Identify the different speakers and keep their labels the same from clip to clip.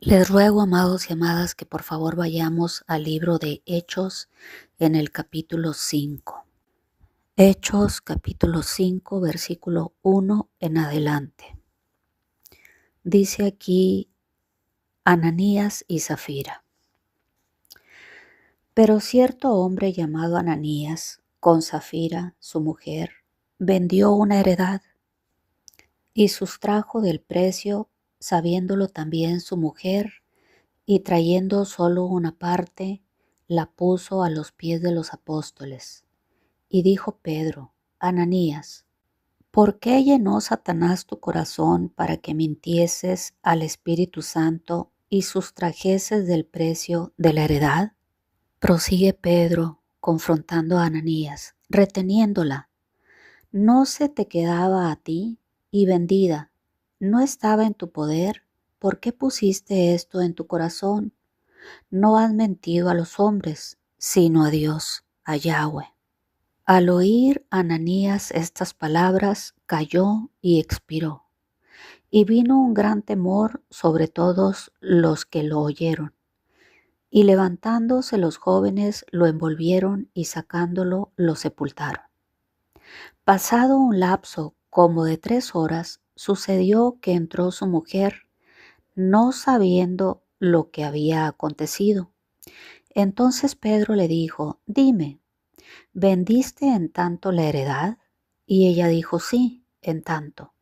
Speaker 1: Les ruego, amados y amadas, que por favor vayamos al libro de Hechos en el capítulo 5. Hechos capítulo 5, versículo 1 en adelante. Dice aquí Ananías y Zafira. Pero cierto hombre llamado Ananías, con Zafira, su mujer, vendió una heredad y sustrajo del precio, sabiéndolo también su mujer, y trayendo solo una parte, la puso a los pies de los apóstoles. Y dijo Pedro: Ananías, ¿por qué llenó Satanás tu corazón para que mintieses al Espíritu Santo y sustrajeses del precio de la heredad? Prosigue Pedro, confrontando a Ananías, reteniéndola. ¿No se te quedaba a ti y vendida? ¿No estaba en tu poder? ¿Por qué pusiste esto en tu corazón? No has mentido a los hombres, sino a Dios, a Yahweh. Al oír Ananías estas palabras, cayó y expiró. Y vino un gran temor sobre todos los que lo oyeron. Y levantándose los jóvenes, lo envolvieron y sacándolo, lo sepultaron. Pasado un lapso como de 3 horas, sucedió que entró su mujer, no sabiendo lo que había acontecido. Entonces Pedro le dijo: Dime, ¿vendiste en tanto la heredad? Y ella dijo: Sí, en tanto.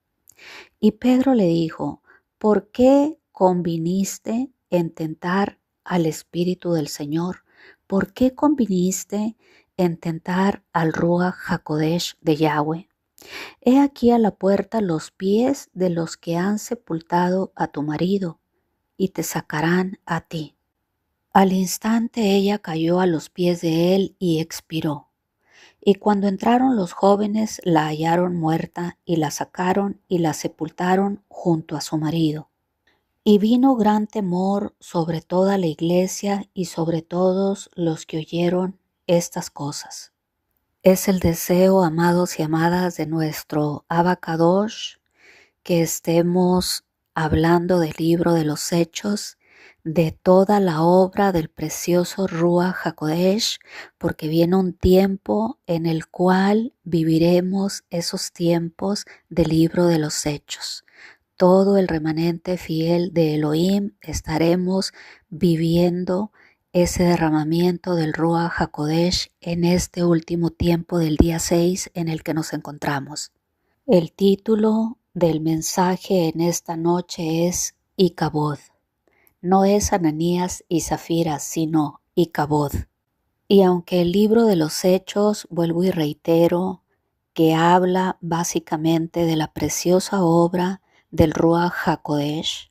Speaker 1: Y Pedro le dijo: ¿por qué conviniste en tentar al Espíritu del Señor? ¿Por qué conviniste en tentar al Ruach HaKodesh de Yahweh? He aquí a la puerta los pies de los que han sepultado a tu marido, y te sacarán a ti. Al instante ella cayó a los pies de él y expiró. Y cuando entraron los jóvenes, la hallaron muerta y la sacaron y la sepultaron junto a su marido. Y vino gran temor sobre toda la iglesia y sobre todos los que oyeron estas cosas. Es el deseo, amados y amadas, de nuestro Abba Kadosh, que estemos hablando del libro de los Hechos, de toda la obra del precioso Ruach HaKodesh, porque viene un tiempo en el cual viviremos esos tiempos del libro de los Hechos. Todo el remanente fiel de Elohim estaremos viviendo ese derramamiento del Ruach HaKodesh en este último tiempo del día 6 en el que nos encontramos. El título del mensaje en esta noche es Icabod. No es Ananías y Zafira, sino Icabod. Y aunque el libro de los Hechos, vuelvo y reitero, que habla básicamente de la preciosa obra del Ruach HaKodesh,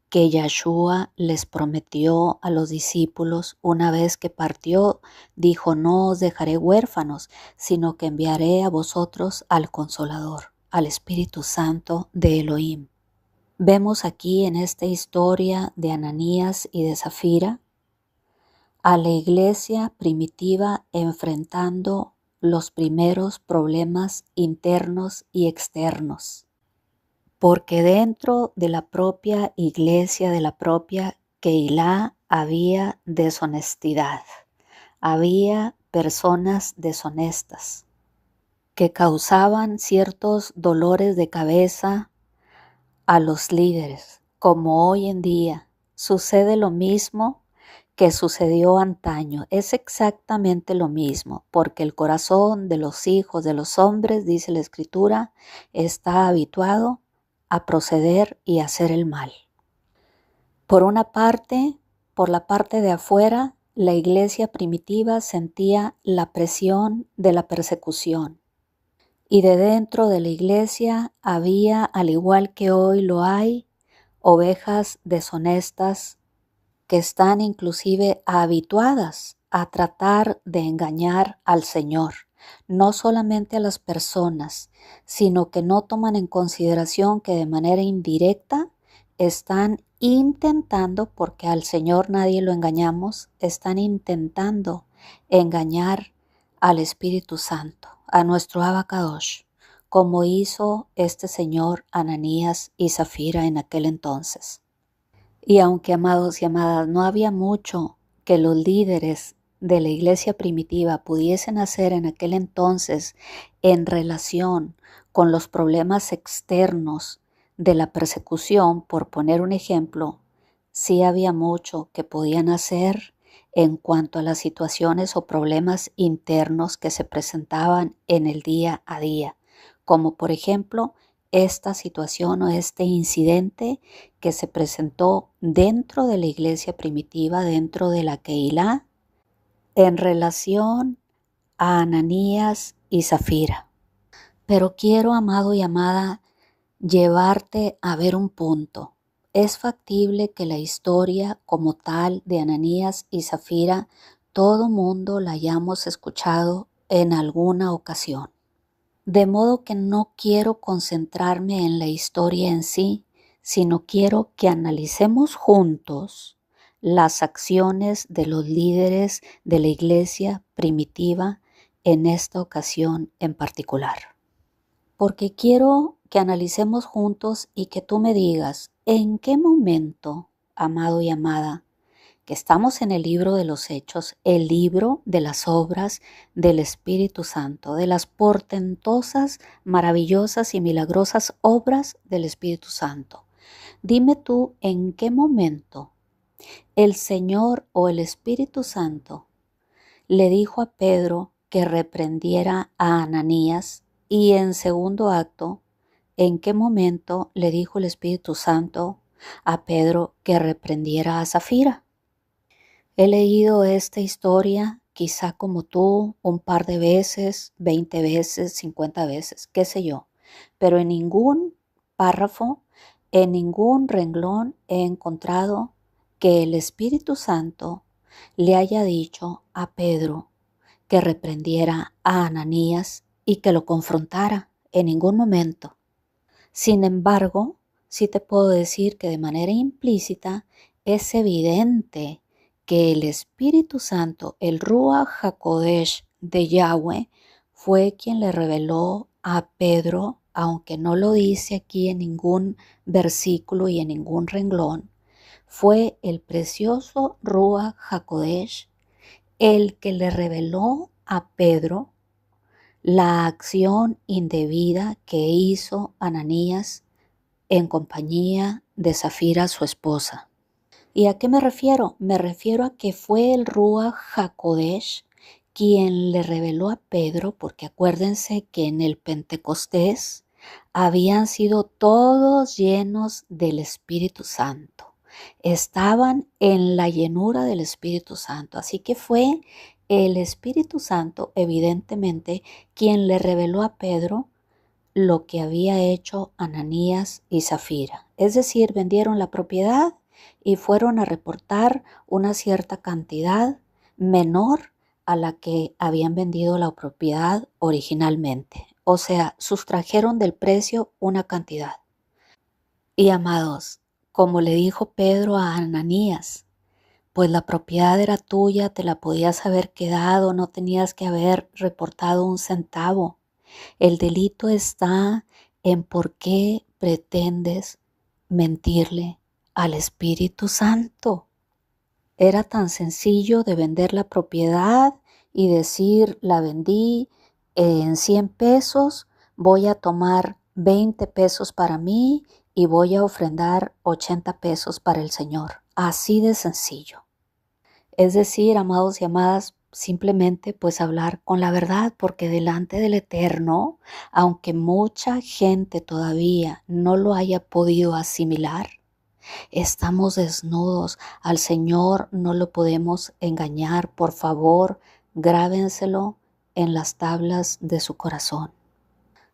Speaker 1: que Yahshua les prometió a los discípulos una vez que partió, dijo: no os dejaré huérfanos, sino que enviaré a vosotros al Consolador, al Espíritu Santo de Elohim. Vemos aquí en esta historia de Ananías y de Zafira a la iglesia primitiva enfrentando los primeros problemas internos y externos. Porque dentro de la propia iglesia, de la propia Keilah, había deshonestidad, había personas deshonestas que causaban ciertos dolores de cabeza a los líderes. Como hoy en día sucede lo mismo que sucedió antaño, es exactamente lo mismo, porque el corazón de los hijos de los hombres, dice la Escritura, está habituado a proceder y hacer el mal. Por una parte, por la parte de afuera, la iglesia primitiva sentía la presión de la persecución. Y de dentro de la iglesia había, al igual que hoy lo hay, ovejas deshonestas que están inclusive habituadas a tratar de engañar al Señor, no solamente a las personas, sino que no toman en consideración que de manera indirecta están intentando, porque al Señor nadie lo engañamos, están intentando engañar al Espíritu Santo, a nuestro Abba Kadosh, como hizo este señor Ananías y Zafira en aquel entonces. Y aunque, amados y amadas, no había mucho que los líderes de la iglesia primitiva pudiesen hacer en aquel entonces en relación con los problemas externos de la persecución, por poner un ejemplo, sí había mucho que podían hacer en cuanto a las situaciones o problemas internos que se presentaban en el día a día, como por ejemplo esta situación o este incidente que se presentó dentro de la iglesia primitiva, dentro de la Keilah, en relación a Ananías y Zafira. Pero quiero, amado y amada, llevarte a ver un punto. Es factible que la historia como tal de Ananías y Zafira, todo mundo la hayamos escuchado en alguna ocasión. De modo que no quiero concentrarme en la historia en sí, sino quiero que analicemos juntos las acciones de los líderes de la iglesia primitiva en esta ocasión en particular. Porque quiero que analicemos juntos y que tú me digas en qué momento, amado y amada, que estamos en el libro de los Hechos, el libro de las obras del Espíritu Santo, de las portentosas, maravillosas y milagrosas obras del Espíritu Santo. Dime tú en qué momento el Señor o el Espíritu Santo le dijo a Pedro que reprendiera a Ananías, y en segundo acto, en qué momento le dijo el Espíritu Santo a Pedro que reprendiera a Zafira. He leído esta historia quizá como tú un par de veces, 20 veces, 50 veces, qué sé yo, pero en ningún párrafo, en ningún renglón he encontrado que el Espíritu Santo le haya dicho a Pedro que reprendiera a Ananías y que lo confrontara en ningún momento. Sin embargo, sí te puedo decir que de manera implícita es evidente que el Espíritu Santo, el Ruach HaKodesh de Yahweh, fue quien le reveló a Pedro, aunque no lo dice aquí en ningún versículo y en ningún renglón, fue el precioso Ruach HaKodesh el que le reveló a Pedro la acción indebida que hizo Ananías en compañía de Zafira, su esposa. ¿Y a qué me refiero? Me refiero a que fue el Ruach HaKodesh quien le reveló a Pedro, porque acuérdense que en el Pentecostés habían sido todos llenos del Espíritu Santo. Estaban en la llenura del Espíritu Santo. Así que fue el Espíritu Santo, evidentemente, quien le reveló a Pedro lo que había hecho Ananías y Zafira. Es decir, vendieron la propiedad y fueron a reportar una cierta cantidad menor a la que habían vendido la propiedad originalmente. O sea, sustrajeron del precio una cantidad. Y amados, como le dijo Pedro a Ananías, pues la propiedad era tuya, te la podías haber quedado, no tenías que haber reportado un centavo. El delito está en por qué pretendes mentirle al Espíritu Santo. Era tan sencillo de vender la propiedad y decir, la vendí en 100 pesos, voy a tomar 20 pesos para mí y voy a ofrendar 80 pesos para el Señor. Así de sencillo. Es decir, amados y amadas, simplemente pues hablar con la verdad, porque delante del Eterno, aunque mucha gente todavía no lo haya podido asimilar, estamos desnudos. Al Señor no lo podemos engañar. Por favor, grábenselo en las tablas de su corazón.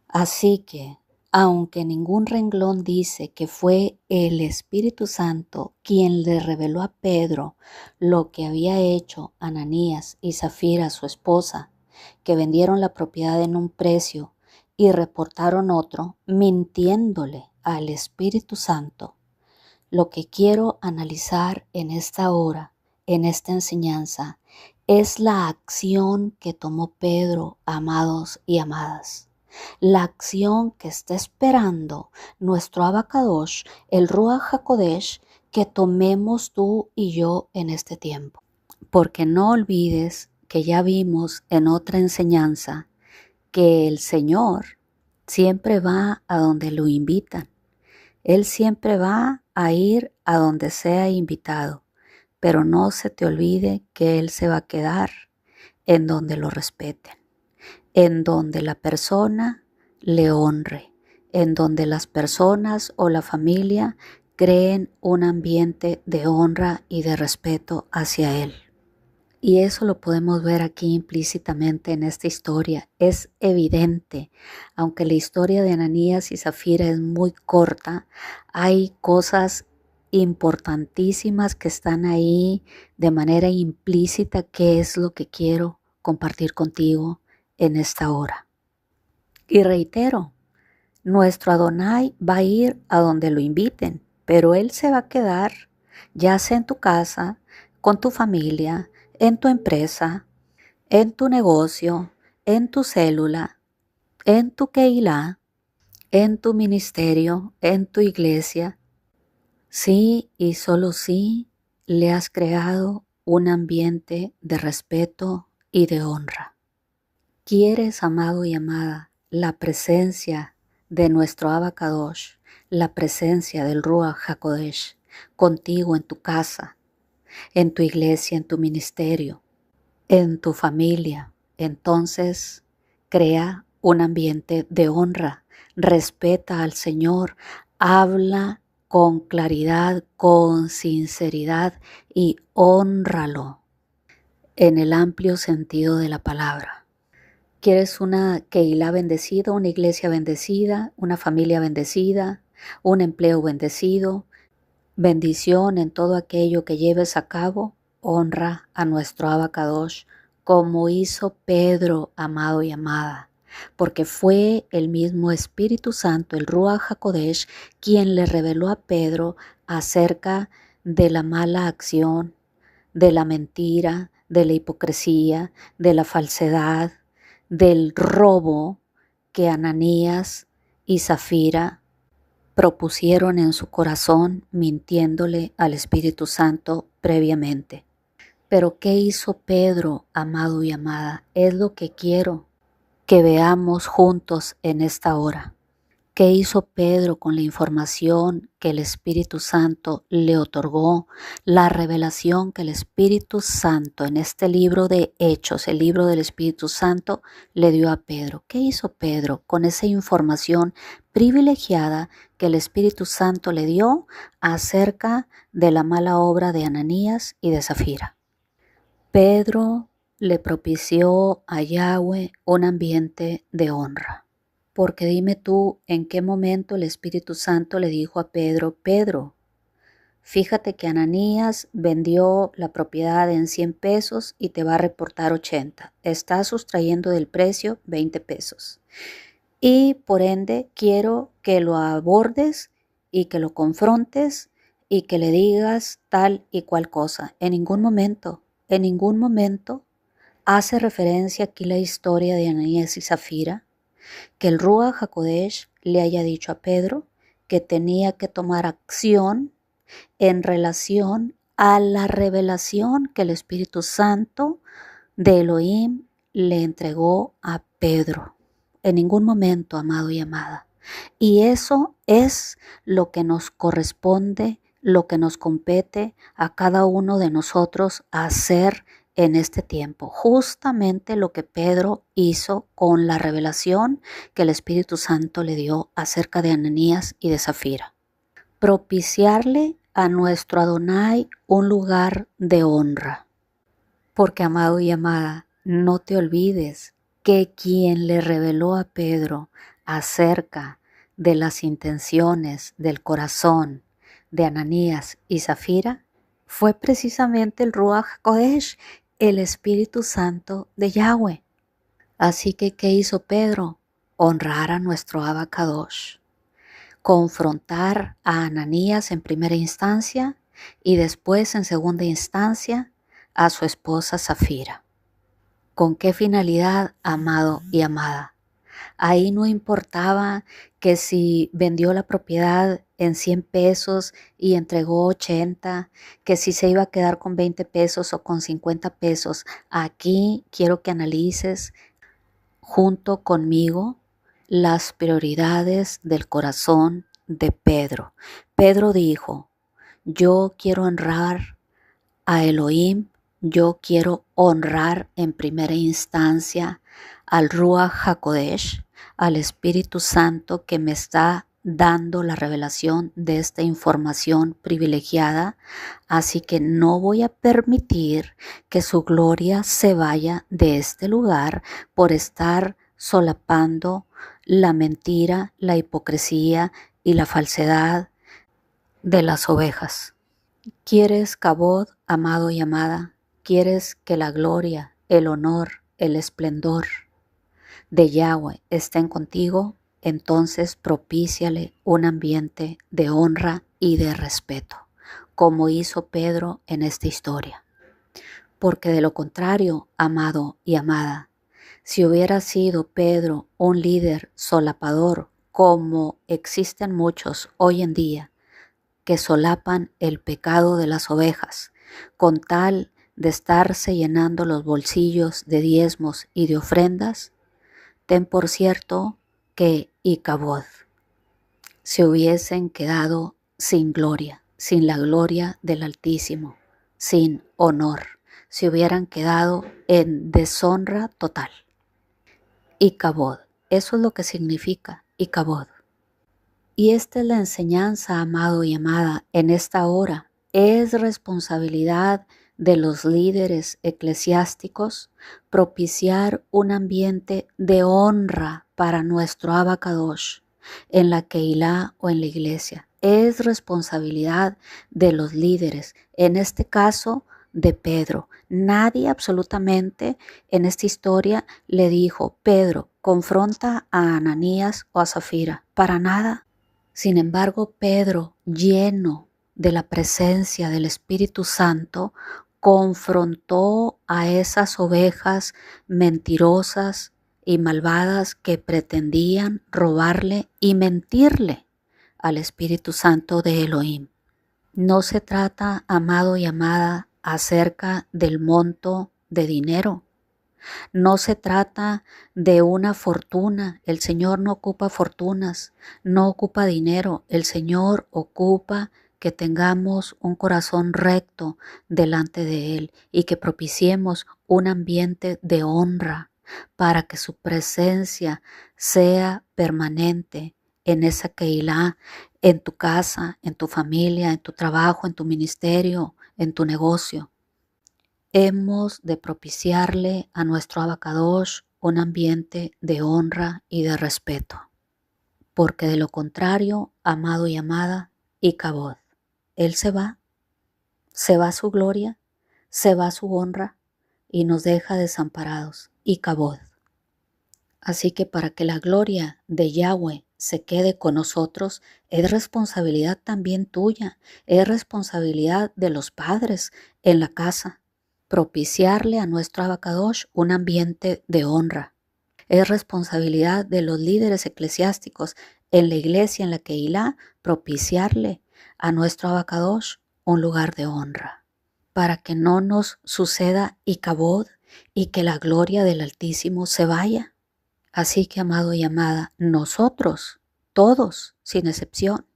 Speaker 1: Así que, aunque ningún renglón dice que fue el Espíritu Santo quien le reveló a Pedro lo que había hecho Ananías y Zafira, su esposa, que vendieron la propiedad en un precio y reportaron otro, mintiéndole al Espíritu Santo, lo que quiero analizar en esta hora, en esta enseñanza, es la acción que tomó Pedro, amados y amadas. La acción que está esperando nuestro Abacadosh, el Ruach HaKodesh, que tomemos tú y yo en este tiempo. Porque no olvides que ya vimos en otra enseñanza que el Señor siempre va a donde lo invitan. Él siempre va a ir a donde sea invitado, pero no se te olvide que Él se va a quedar en donde lo respeten, en donde la persona le honre, en donde las personas o la familia creen un ambiente de honra y de respeto hacia Él. Y eso lo podemos ver aquí implícitamente en esta historia. Es evidente, aunque la historia de Ananías y Zafira es muy corta, hay cosas importantísimas que están ahí de manera implícita, que es lo que quiero compartir contigo en esta hora. Y reitero, nuestro Adonai va a ir a donde lo inviten, pero Él se va a quedar, ya sea en tu casa, con tu familia, en tu empresa, en tu negocio, en tu célula, en tu Keilah, en tu ministerio, en tu iglesia. Sí y solo sí le has creado un ambiente de respeto y de honra. ¿Quieres, amado y amada, la presencia de nuestro Abba Kadosh, la presencia del Ruach HaKodesh contigo en tu casa, en tu iglesia, en tu ministerio, en tu familia? Entonces, crea un ambiente de honra, respeta al Señor, habla con claridad, con sinceridad y hónralo en el amplio sentido de la palabra. ¿Quieres una Keilah bendecida, una iglesia bendecida, una familia bendecida, un empleo bendecido, bendición en todo aquello que lleves a cabo? Honra a nuestro Abba Kadosh como hizo Pedro, amado y amada, porque fue el mismo Espíritu Santo, el Ruach HaKodesh, quien le reveló a Pedro acerca de la mala acción, de la mentira, de la hipocresía, de la falsedad, del robo que Ananías y Zafira propusieron en su corazón, mintiéndole al Espíritu Santo previamente. Pero ¿qué hizo Pedro, amado y amada? Es lo que quiero que veamos juntos en esta hora. ¿Qué hizo Pedro con la información que el Espíritu Santo le otorgó? La revelación que el Espíritu Santo en este libro de Hechos, el libro del Espíritu Santo, le dio a Pedro. ¿Qué hizo Pedro con esa información privilegiada que el Espíritu Santo le dio acerca de la mala obra de Ananías y de Zafira? Pedro le propició a Yahweh un ambiente de honra. Porque dime tú, ¿en qué momento el Espíritu Santo le dijo a Pedro: Pedro, fíjate que Ananías vendió la propiedad en 100 pesos y te va a reportar 80. Está sustrayendo del precio 20 pesos. Y por ende quiero que lo abordes y que lo confrontes y que le digas tal y cual cosa. En ningún momento hace referencia aquí la historia de Ananías y Zafira, que el Ruach HaKodesh le haya dicho a Pedro que tenía que tomar acción en relación a la revelación que el Espíritu Santo de Elohim le entregó a Pedro. En ningún momento, amado y amada. Y eso es lo que nos corresponde, lo que nos compete a cada uno de nosotros hacer en este tiempo. Justamente lo que Pedro hizo con la revelación que el Espíritu Santo le dio acerca de Ananías y de Zafira. Propiciarle a nuestro Adonai un lugar de honra. Porque, amado y amada, no te olvides que quien le reveló a Pedro acerca de las intenciones del corazón de Ananías y Zafira fue precisamente el Ruach HaKodesh, el Espíritu Santo de Yahweh. Así que, ¿qué hizo Pedro? Honrar a nuestro Abba Kadosh, confrontar a Ananías en primera instancia y después en segunda instancia a su esposa Zafira. ¿Con qué finalidad, amado y amada? Ahí no importaba que si vendió la propiedad en 100 pesos y entregó 80, que si se iba a quedar con 20 pesos o con 50 pesos. Aquí quiero que analices junto conmigo las prioridades del corazón de Pedro. Pedro dijo, yo quiero honrar a Elohim, yo quiero honrar en primera instancia al Ruach HaKodesh, al Espíritu Santo que me está dando la revelación de esta información privilegiada, así que no voy a permitir que su gloria se vaya de este lugar por estar solapando la mentira, la hipocresía y la falsedad de las ovejas. ¿Quieres kabod, amado y amada? ¿Quieres que la gloria, el honor, el esplendor de Yahweh estén contigo? Entonces propíciale un ambiente de honra y de respeto, como hizo Pedro en esta historia. Porque de lo contrario, amado y amada, si hubiera sido Pedro un líder solapador, como existen muchos hoy en día, que solapan el pecado de las ovejas, con tal de estarse llenando los bolsillos de diezmos y de ofrendas, ten por cierto que Icabod se hubiesen quedado sin gloria, sin la gloria del Altísimo, sin honor, se hubieran quedado en deshonra total. Icabod, eso es lo que significa Icabod. Y esta es la enseñanza, amado y amada, en esta hora. Es responsabilidad de los líderes eclesiásticos propiciar un ambiente de honra para nuestro Abacadosh en la Keilah o en la iglesia. Es responsabilidad de los líderes, en este caso de Pedro. Nadie absolutamente en esta historia le dijo, Pedro, confronta a Ananías o a Zafira. Para nada. Sin embargo, Pedro, lleno de la presencia del Espíritu Santo, confrontó a esas ovejas mentirosas y malvadas que pretendían robarle y mentirle al Espíritu Santo de Elohim. No se trata, amado y amada, acerca del monto de dinero. No se trata de una fortuna. El Señor no ocupa fortunas, no ocupa dinero. El Señor ocupa que tengamos un corazón recto delante de Él y que propiciemos un ambiente de honra para que su presencia sea permanente en esa Keilah, en tu casa, en tu familia, en tu trabajo, en tu ministerio, en tu negocio. Hemos de propiciarle a nuestro Abacadosh un ambiente de honra y de respeto, porque de lo contrario, amado y amada, Icabod, Él se va su gloria, se va su honra y nos deja desamparados, Icabod. Así que para que la gloria de Yahweh se quede con nosotros, es responsabilidad también tuya, es responsabilidad de los padres en la casa, propiciarle a nuestro Abacadosh un ambiente de honra. Es responsabilidad de los líderes eclesiásticos en la iglesia, en la Keilah, propiciarle a nuestro Abacadosh un lugar de honra, para que no nos suceda Icabod y que la gloria del Altísimo se vaya. Así que, amado y amada, nosotros, todos, sin excepción,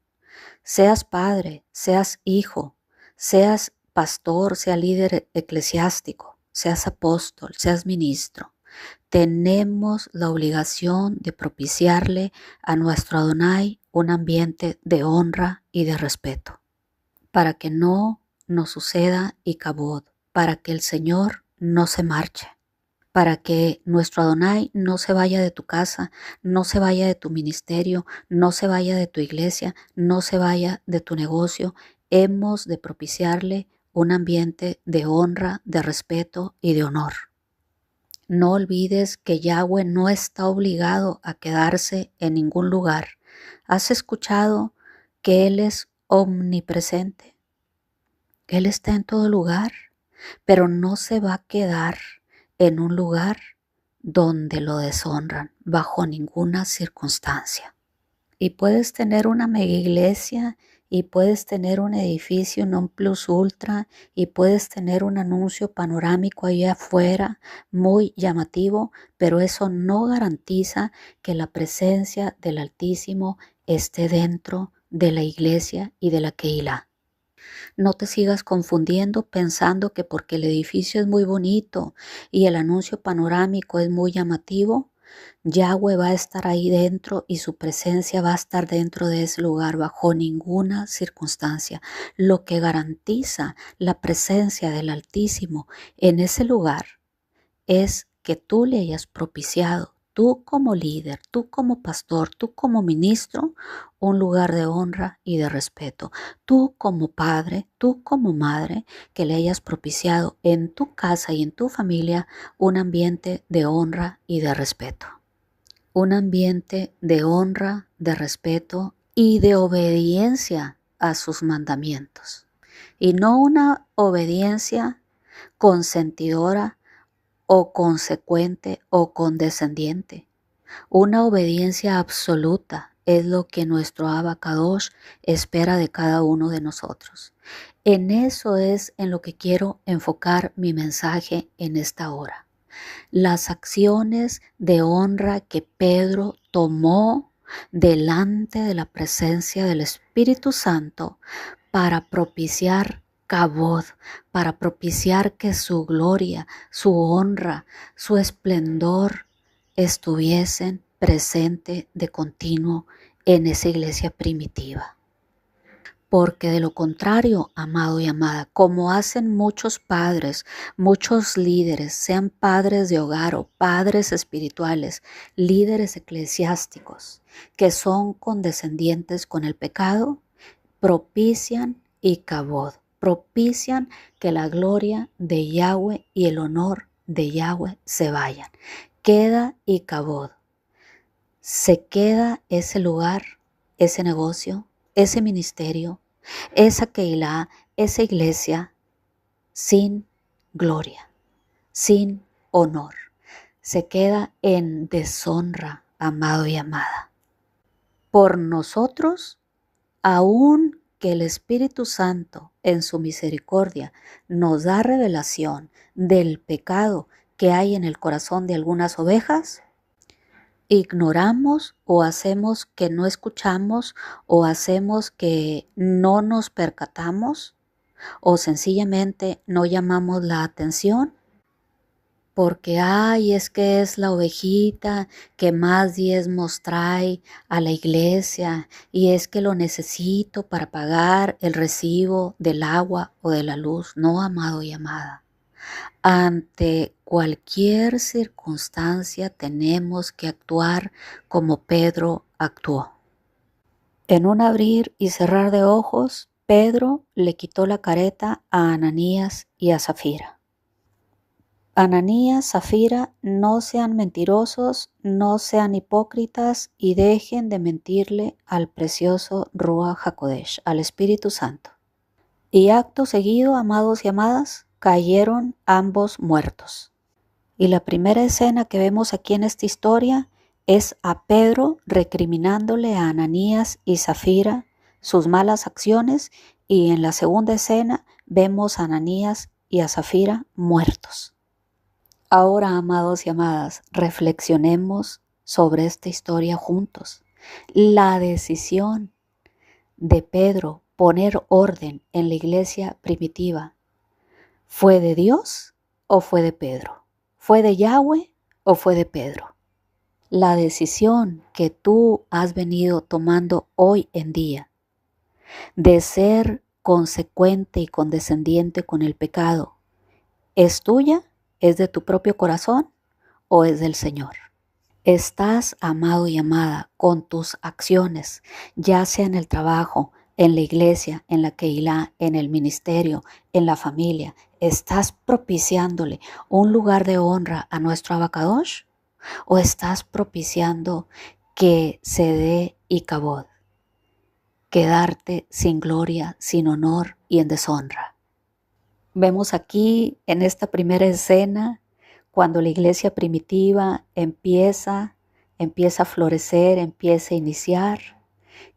Speaker 1: seas padre, seas hijo, seas pastor, seas líder eclesiástico, seas apóstol, seas ministro, tenemos la obligación de propiciarle a nuestro Adonai un ambiente de honra y de respeto, para que no nos suceda Icabod, para que el Señor no se marche, para que nuestro Adonai no se vaya de tu casa, no se vaya de tu ministerio, no se vaya de tu iglesia, no se vaya de tu negocio. Hemos de propiciarle un ambiente de honra, de respeto y de honor. No olvides que Yahweh no está obligado a quedarse en ningún lugar. ¿Has escuchado que Él es omnipresente? Él está en todo lugar, pero no se va a quedar en un lugar donde lo deshonran bajo ninguna circunstancia. Y puedes tener una mega iglesia y puedes tener un edificio non plus ultra y puedes tener un anuncio panorámico ahí afuera muy llamativo, pero eso no garantiza que la presencia del Altísimo esté dentro de la iglesia y de la Keilah. No te sigas confundiendo pensando que porque el edificio es muy bonito y el anuncio panorámico es muy llamativo, Yahweh va a estar ahí dentro y su presencia va a estar dentro de ese lugar bajo ninguna circunstancia. Lo que garantiza la presencia del Altísimo en ese lugar es que tú le hayas propiciado, tú como líder, tú como pastor, tú como ministro, un lugar de honra y de respeto. Tú como padre, tú como madre, que le hayas propiciado en tu casa y en tu familia un ambiente de honra y de respeto. Un ambiente de honra, de respeto y de obediencia a sus mandamientos. Y no una obediencia consentidora o consecuente o condescendiente. Una obediencia absoluta es lo que nuestro Abba Kadosh espera de cada uno de nosotros. En eso es en lo que quiero enfocar mi mensaje en esta hora. Las acciones de honra que Pedro tomó delante de la presencia del Espíritu Santo para propiciar Kabod, para propiciar que su gloria, su honra, su esplendor estuviesen presente de continuo en esa iglesia primitiva. Porque de lo contrario, amado y amada, como hacen muchos padres, muchos líderes, sean padres de hogar o padres espirituales, líderes eclesiásticos, que son condescendientes con el pecado, propician Kabod, propician que la gloria de Yahweh y el honor de Yahweh se vayan. Queda Kabod. Se queda ese lugar, ese negocio, ese ministerio, esa Keilah, esa iglesia, sin gloria, sin honor. Se queda en deshonra, amado y amada. Por nosotros, aún que el Espíritu Santo en su misericordia nos da revelación del pecado que hay en el corazón de algunas ovejas, ignoramos o hacemos que no escuchamos o hacemos que no nos percatamos o sencillamente no llamamos la atención porque es que es la ovejita que más diezmos trae a la iglesia y es que lo necesito para pagar el recibo del agua o de la luz. No, amado y amada. Ante cualquier circunstancia tenemos que actuar como Pedro actuó. En un abrir y cerrar de ojos, Pedro le quitó la careta a Ananías y a Zafira. Ananías, Zafira, no sean mentirosos, no sean hipócritas y dejen de mentirle al precioso Ruach HaKodesh, al Espíritu Santo. Y acto seguido, amados y amadas, cayeron ambos muertos. Y la primera escena que vemos aquí en esta historia es a Pedro recriminándole a Ananías y Zafira sus malas acciones, y en la segunda escena vemos a Ananías y a Zafira muertos. Ahora, amados y amadas, reflexionemos sobre esta historia juntos. La decisión de Pedro poner orden en la iglesia primitiva, ¿fue de Dios o fue de Pedro? ¿Fue de Yahweh o fue de Pedro? La decisión que tú has venido tomando hoy en día de ser consecuente y condescendiente con el pecado, ¿es tuya? ¿Es de tu propio corazón o es del Señor? Estás, amado y amada, con tus acciones, ya sea en el trabajo, en la iglesia, en la Keilah, en el ministerio, en la familia, ¿estás propiciándole un lugar de honra a nuestro Abba Kadosh? ¿O estás propiciando que se dé Kabod, quedarte sin gloria, sin honor y en deshonra? Vemos aquí en esta primera escena cuando la iglesia primitiva empieza a florecer, empieza a iniciar.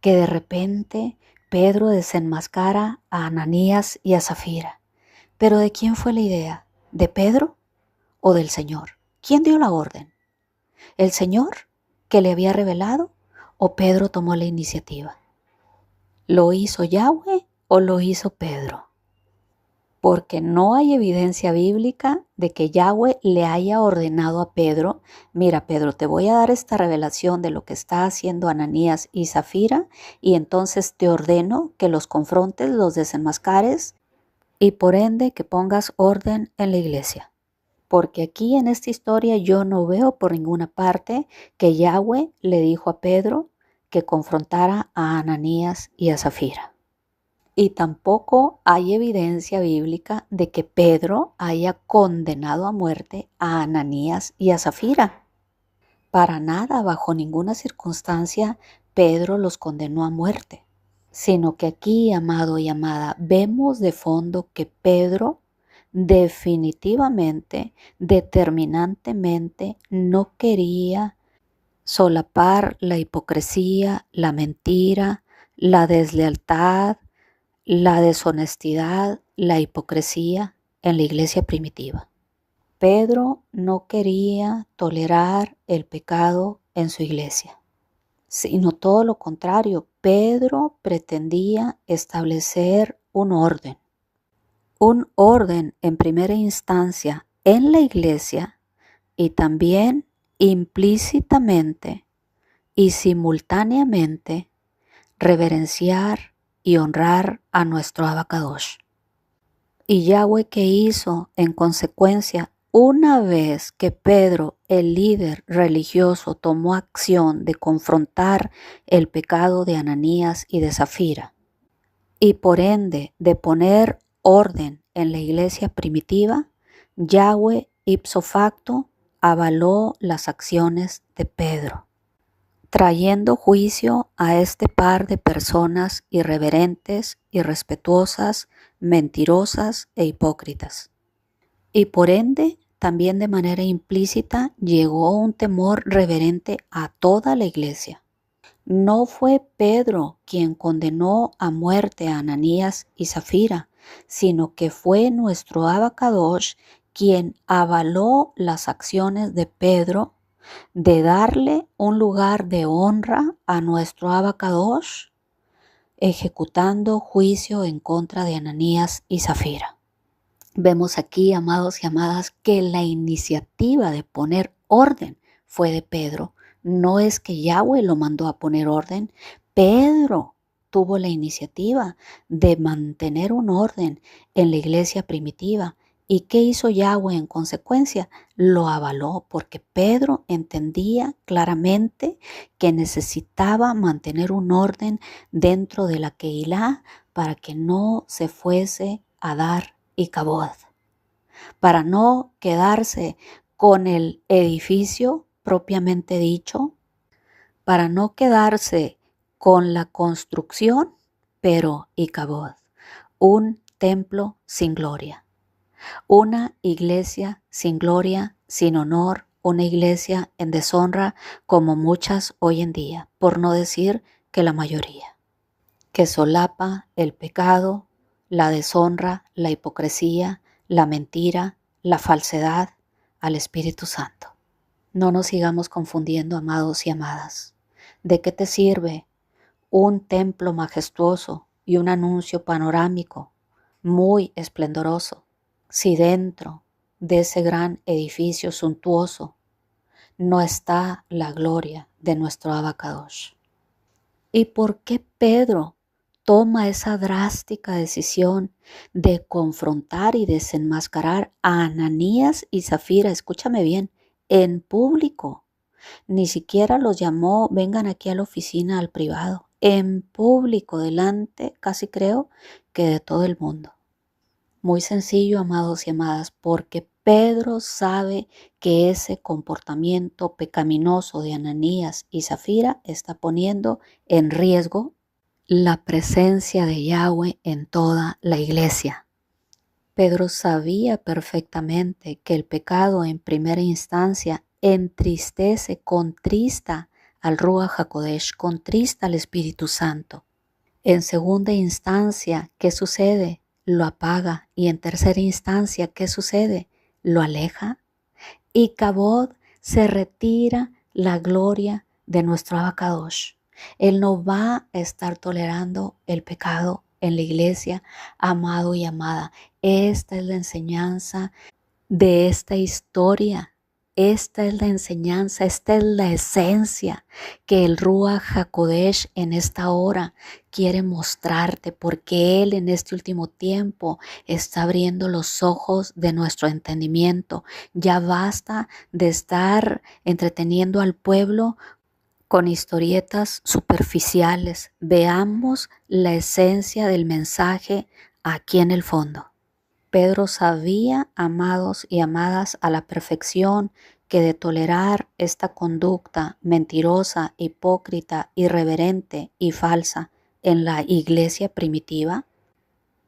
Speaker 1: que de repente Pedro desenmascara a Ananías y a Zafira. ¿Pero de quién fue la idea? ¿De Pedro o del Señor? ¿Quién dio la orden? ¿El Señor que le había revelado o Pedro tomó la iniciativa? ¿Lo hizo Yahweh o lo hizo Pedro? Porque no hay evidencia bíblica de que Yahweh le haya ordenado a Pedro: mira, Pedro, te voy a dar esta revelación de lo que está haciendo Ananías y Zafira, y entonces te ordeno que los confrontes, los desenmascares y por ende que pongas orden en la iglesia. Porque aquí en esta historia yo no veo por ninguna parte que Yahweh le dijo a Pedro que confrontara a Ananías y a Zafira. Y tampoco hay evidencia bíblica de que Pedro haya condenado a muerte a Ananías y a Zafira. Para nada, bajo ninguna circunstancia, Pedro los condenó a muerte. Sino que aquí, amado y amada, vemos de fondo que Pedro definitivamente, determinantemente, no quería solapar la hipocresía, la mentira, la deslealtad, la deshonestidad, la hipocresía en la iglesia primitiva. Pedro no quería tolerar el pecado en su iglesia, sino todo lo contrario. Pedro pretendía establecer un orden en primera instancia en la iglesia y también implícitamente y simultáneamente reverenciar y honrar a nuestro Abacadosh. Y Yahweh, ¿qué hizo en consecuencia? Una vez que Pedro, el líder religioso, tomó acción de confrontar el pecado de Ananías y de Zafira, y por ende de poner orden en la iglesia primitiva, Yahweh ipso facto avaló las acciones de Pedro, trayendo juicio a este par de personas irreverentes, irrespetuosas, mentirosas e hipócritas. Y por ende, también de manera implícita, llegó un temor reverente a toda la iglesia. No fue Pedro quien condenó a muerte a Ananías y Zafira, sino que fue nuestro Abacadosh quien avaló las acciones de Pedro de darle un lugar de honra a nuestro Abacadosh, ejecutando juicio en contra de Ananías y Zafira. Vemos aquí, amados y amadas, que la iniciativa de poner orden fue de Pedro. No es que Yahweh lo mandó a poner orden. Pedro tuvo la iniciativa de mantener un orden en la iglesia primitiva. ¿Y qué hizo Yahweh en consecuencia? Lo avaló, porque Pedro entendía claramente que necesitaba mantener un orden dentro de la Keilah para que no se fuese a dar y Cabod, para no quedarse con el edificio propiamente dicho, para no quedarse con la construcción, pero Icabod, un templo sin gloria, una iglesia sin gloria, sin honor, una iglesia en deshonra como muchas hoy en día, por no decir que la mayoría, que solapa el pecado, la deshonra, la hipocresía, la mentira, la falsedad al Espíritu Santo. No nos sigamos confundiendo, amados y amadas. ¿De qué te sirve un templo majestuoso y un anuncio panorámico muy esplendoroso si dentro de ese gran edificio suntuoso no está la gloria de nuestro Abacadosh? ¿Y por qué Pedro toma esa drástica decisión de confrontar y desenmascarar a Ananías y Zafira? Escúchame bien, en público. Ni siquiera los llamó: vengan aquí a la oficina, al privado. En público, delante, casi creo que de todo el mundo. Muy sencillo, amados y amadas, porque Pedro sabe que ese comportamiento pecaminoso de Ananías y Zafira está poniendo en riesgo la presencia de Yahweh en toda la iglesia. Pedro sabía perfectamente que el pecado en primera instancia entristece, contrista al Ruach HaKodesh, contrista al Espíritu Santo. En segunda instancia, ¿qué sucede? Lo apaga. Y en tercera instancia, ¿qué sucede? Lo aleja. Y Kabod se retira la gloria de nuestro Abacadosh. Él no va a estar tolerando el pecado en la iglesia, amado y amada. Esta es la enseñanza de esta historia. Esta es la enseñanza, esta es la esencia que el Ruach HaKodesh en esta hora quiere mostrarte, porque Él en este último tiempo está abriendo los ojos de nuestro entendimiento. Ya basta de estar entreteniendo al pueblo con historietas superficiales. Veamos la esencia del mensaje aquí en el fondo. Pedro sabía, amados y amadas, a la perfección que de tolerar esta conducta mentirosa, hipócrita, irreverente y falsa en la iglesia primitiva,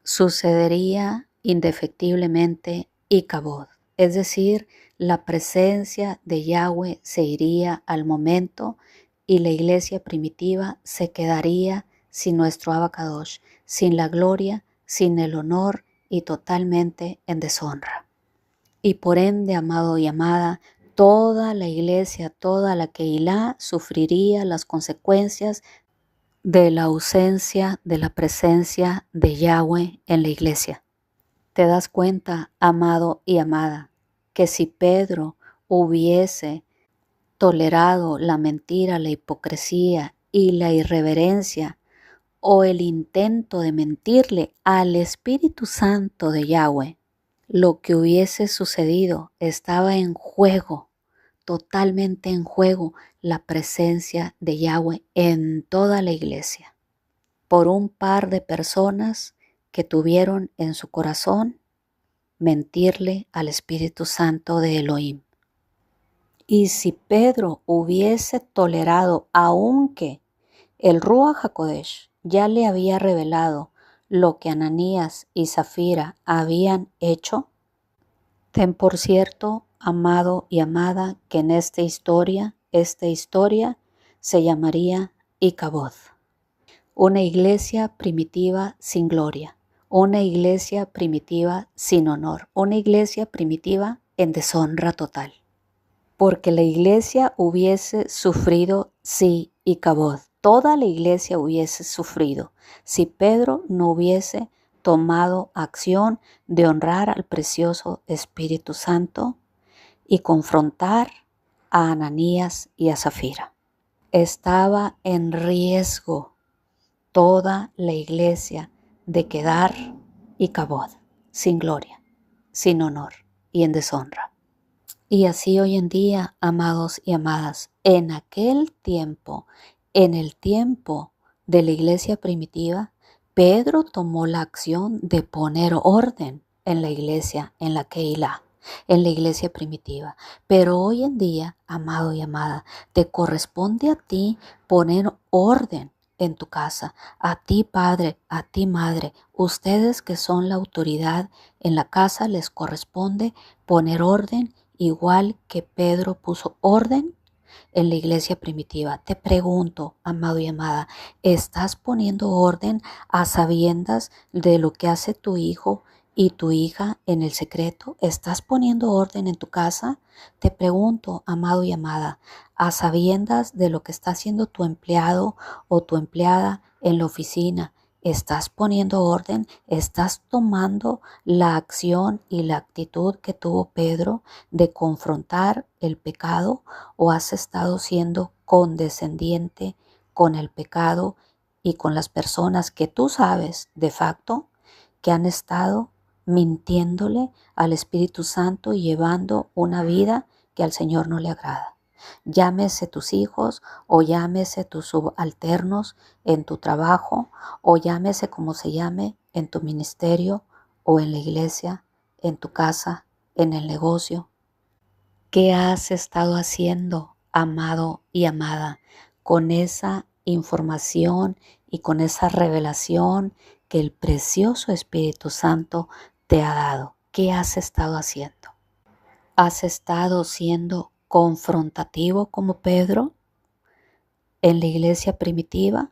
Speaker 1: sucedería indefectiblemente Icabod, es decir, la presencia de Yahweh se iría al momento y la iglesia primitiva se quedaría sin nuestro Abacadosh, sin la gloria, sin el honor y totalmente en deshonra. Y por ende, amado y amada, toda la iglesia, toda la Keilah sufriría las consecuencias de la ausencia de la presencia de Yahweh en la iglesia. ¿Te das cuenta, amado y amada, que si Pedro hubiese tolerado la mentira, la hipocresía y la irreverencia o el intento de mentirle al Espíritu Santo de Yahweh, lo que hubiese sucedido estaba en juego, totalmente en juego, la presencia de Yahweh en toda la iglesia, por un par de personas que tuvieron en su corazón mentirle al Espíritu Santo de Elohim. Y si Pedro hubiese tolerado, aunque el Ruach HaKodesh ya le había revelado lo que Ananías y Zafira habían hecho, ten por cierto, amado y amada, que en esta historia se llamaría Icabod. Una iglesia primitiva sin gloria, una iglesia primitiva sin honor, una iglesia primitiva en deshonra total. Porque la iglesia hubiese sufrido si Icabod, toda la iglesia hubiese sufrido si Pedro no hubiese tomado acción de honrar al precioso Espíritu Santo y confrontar a Ananías y a Zafira. Estaba en riesgo toda la iglesia de quedar Icabod, sin gloria, sin honor y en deshonra. Y así hoy en día, amados y amadas, en aquel tiempo, en el tiempo de la iglesia primitiva, Pedro tomó la acción de poner orden en la iglesia, en la Keilah, en la iglesia primitiva. Pero hoy en día, amado y amada, te corresponde a ti poner orden en tu casa, a ti padre, a ti madre, ustedes que son la autoridad en la casa les corresponde poner orden igual que Pedro puso orden en la iglesia primitiva. Te pregunto, amado y amada, ¿estás poniendo orden a sabiendas de lo que hace tu hijo y tu hija en el secreto? ¿Estás poniendo orden en tu casa? Te pregunto, amado y amada, a sabiendas de lo que está haciendo tu empleado o tu empleada en la oficina. ¿Estás poniendo orden? ¿Estás tomando la acción y la actitud que tuvo Pedro de confrontar el pecado? ¿O has estado siendo condescendiente con el pecado y con las personas que tú sabes de facto que han estado mintiéndole al Espíritu Santo y llevando una vida que al Señor no le agrada? Llámese tus hijos o llámese tus subalternos en tu trabajo o llámese como se llame en tu ministerio o en la iglesia, en tu casa, en el negocio. ¿Qué has estado haciendo, amado y amada, con esa información y con esa revelación que el precioso Espíritu Santo te ha dado? ¿Qué has estado haciendo? ¿Has estado siendo confrontativo como Pedro? En la iglesia primitiva,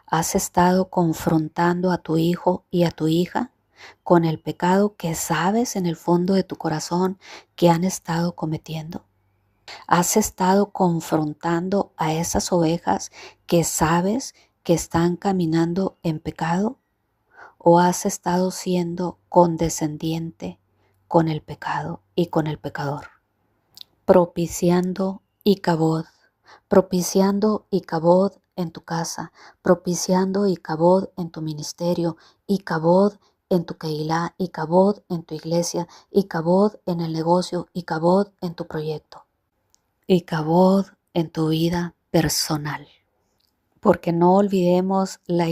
Speaker 1: ¿has estado confrontando a tu hijo y a tu hija con el pecado que sabes en el fondo de tu corazón que han estado cometiendo? ¿Has estado confrontando a esas ovejas que sabes que están caminando en pecado? ¿O has estado siendo condescendiente con el pecado y con el pecador? Propiciando Icabod, propiciando Icabod en tu casa, propiciando Icabod en tu ministerio, Icabod en tu Keilah, Icabod en tu iglesia, Icabod en el negocio, Icabod en tu proyecto, Icabod en tu vida personal. Porque no olvidemos las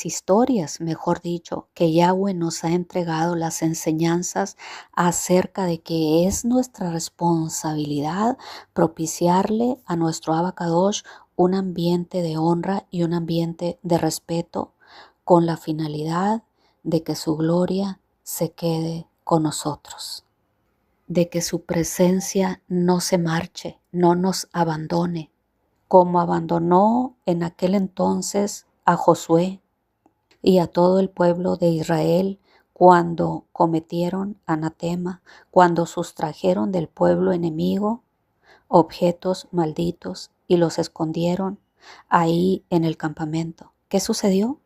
Speaker 1: historias, mejor dicho, que Yahweh nos ha entregado, las enseñanzas acerca de que es nuestra responsabilidad propiciarle a nuestro Abacadosh un ambiente de honra y un ambiente de respeto con la finalidad de que su gloria se quede con nosotros, de que su presencia no se marche, no nos abandone, como abandonó en aquel entonces a Josué y a todo el pueblo de Israel cuando cometieron anatema, cuando sustrajeron del pueblo enemigo objetos malditos y los escondieron ahí en el campamento. ¿Qué sucedió?